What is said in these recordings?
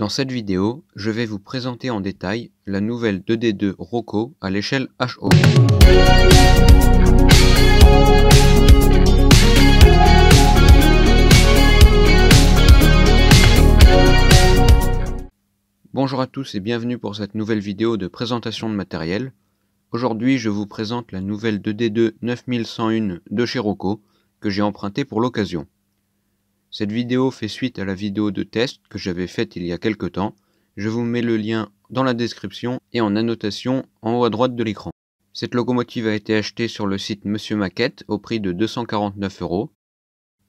Dans cette vidéo, je vais vous présenter en détail la nouvelle 2D2 Rocco à l'échelle HO. Bonjour à tous et bienvenue pour cette nouvelle vidéo de présentation de matériel. Aujourd'hui, je vous présente la nouvelle 2D2 9101 de chez Rocco que j'ai empruntée pour l'occasion. Cette vidéo fait suite à la vidéo de test que j'avais faite il y a quelques temps. Je vous mets le lien dans la description et en annotation en haut à droite de l'écran. Cette locomotive a été achetée sur le site Monsieur Maquette au prix de 249 €.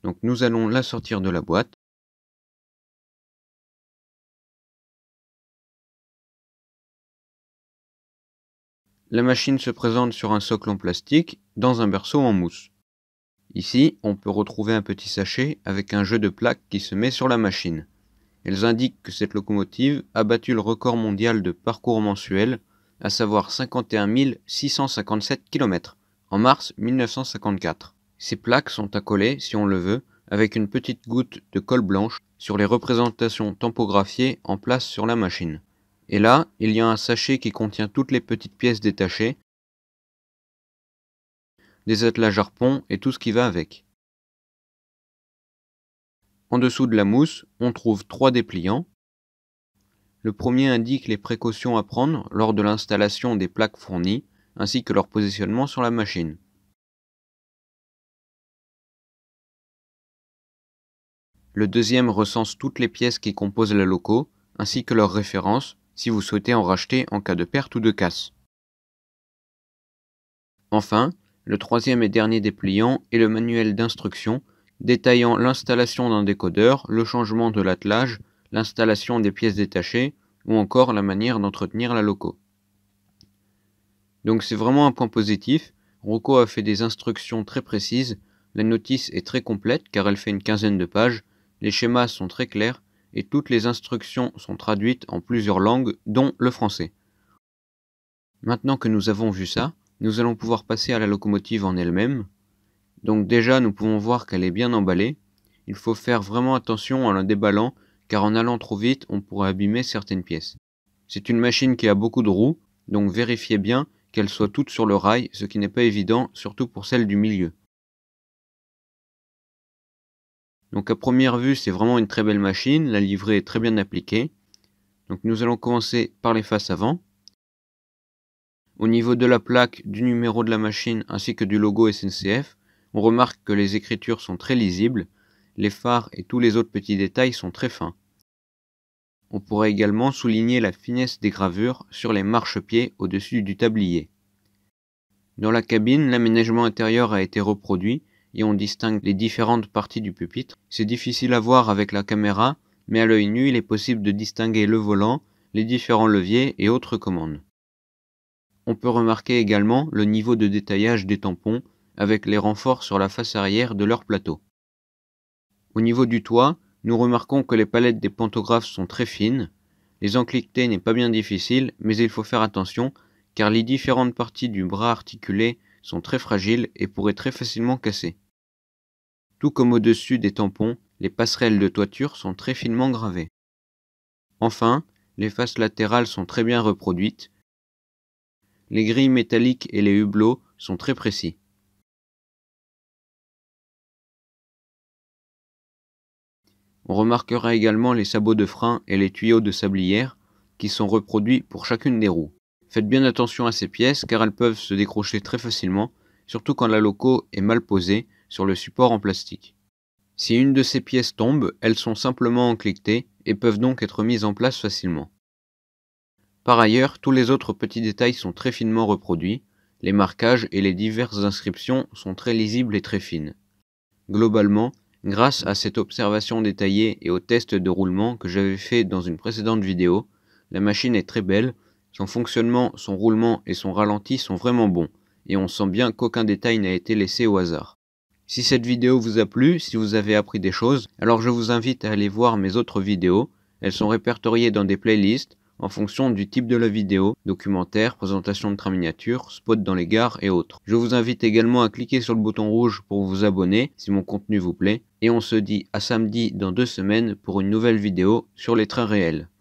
Donc nous allons la sortir de la boîte. La machine se présente sur un socle en plastique dans un berceau en mousse. Ici, on peut retrouver un petit sachet avec un jeu de plaques qui se met sur la machine. Elles indiquent que cette locomotive a battu le record mondial de parcours mensuel, à savoir 51 657 km, en mars 1954. Ces plaques sont accolées, si on le veut, avec une petite goutte de colle blanche sur les représentations tampographiées en place sur la machine. Et là, il y a un sachet qui contient toutes les petites pièces détachées, des attelages harpons et tout ce qui va avec. En dessous de la mousse, on trouve 3 dépliants. Le premier indique les précautions à prendre lors de l'installation des plaques fournies, ainsi que leur positionnement sur la machine. Le deuxième recense toutes les pièces qui composent la loco, ainsi que leurs références, si vous souhaitez en racheter en cas de perte ou de casse. Enfin, le troisième et dernier dépliant est le manuel d'instruction détaillant l'installation d'un décodeur, le changement de l'attelage, l'installation des pièces détachées ou encore la manière d'entretenir la loco. Donc c'est vraiment un point positif. Rocco a fait des instructions très précises, la notice est très complète car elle fait une quinzaine de pages, les schémas sont très clairs et toutes les instructions sont traduites en plusieurs langues dont le français. Maintenant que nous avons vu ça, nous allons pouvoir passer à la locomotive en elle-même. Donc déjà, nous pouvons voir qu'elle est bien emballée. Il faut faire vraiment attention en la déballant, car en allant trop vite, on pourrait abîmer certaines pièces. C'est une machine qui a beaucoup de roues, donc vérifiez bien qu'elles soient toutes sur le rail, ce qui n'est pas évident, surtout pour celles du milieu. Donc à première vue, c'est vraiment une très belle machine, la livrée est très bien appliquée. Donc nous allons commencer par les faces avant. Au niveau de la plaque, du numéro de la machine ainsi que du logo SNCF, on remarque que les écritures sont très lisibles, les phares et tous les autres petits détails sont très fins. On pourrait également souligner la finesse des gravures sur les marchepieds au-dessus du tablier. Dans la cabine, l'aménagement intérieur a été reproduit et on distingue les différentes parties du pupitre. C'est difficile à voir avec la caméra, mais à l'œil nu, il est possible de distinguer le volant, les différents leviers et autres commandes. On peut remarquer également le niveau de détaillage des tampons avec les renforts sur la face arrière de leur plateau. Au niveau du toit, nous remarquons que les palettes des pantographes sont très fines. Les encliqueter n'est pas bien difficile, mais il faut faire attention car les différentes parties du bras articulé sont très fragiles et pourraient très facilement casser. Tout comme au-dessus des tampons, les passerelles de toiture sont très finement gravées. Enfin, les faces latérales sont très bien reproduites. Les grilles métalliques et les hublots sont très précis. On remarquera également les sabots de frein et les tuyaux de sablière qui sont reproduits pour chacune des roues. Faites bien attention à ces pièces car elles peuvent se décrocher très facilement, surtout quand la loco est mal posée sur le support en plastique. Si une de ces pièces tombe, elles sont simplement encliquetées et peuvent donc être mises en place facilement. Par ailleurs, tous les autres petits détails sont très finement reproduits, les marquages et les diverses inscriptions sont très lisibles et très fines. Globalement, grâce à cette observation détaillée et au test de roulement que j'avais fait dans une précédente vidéo, la machine est très belle, son fonctionnement, son roulement et son ralenti sont vraiment bons, et on sent bien qu'aucun détail n'a été laissé au hasard. Si cette vidéo vous a plu, si vous avez appris des choses, alors je vous invite à aller voir mes autres vidéos, elles sont répertoriées dans des playlists, en fonction du type de la vidéo, documentaire, présentation de train miniature, spot dans les gares et autres. Je vous invite également à cliquer sur le bouton rouge pour vous abonner si mon contenu vous plaît, et on se dit à samedi dans 2 semaines pour une nouvelle vidéo sur les trains réels.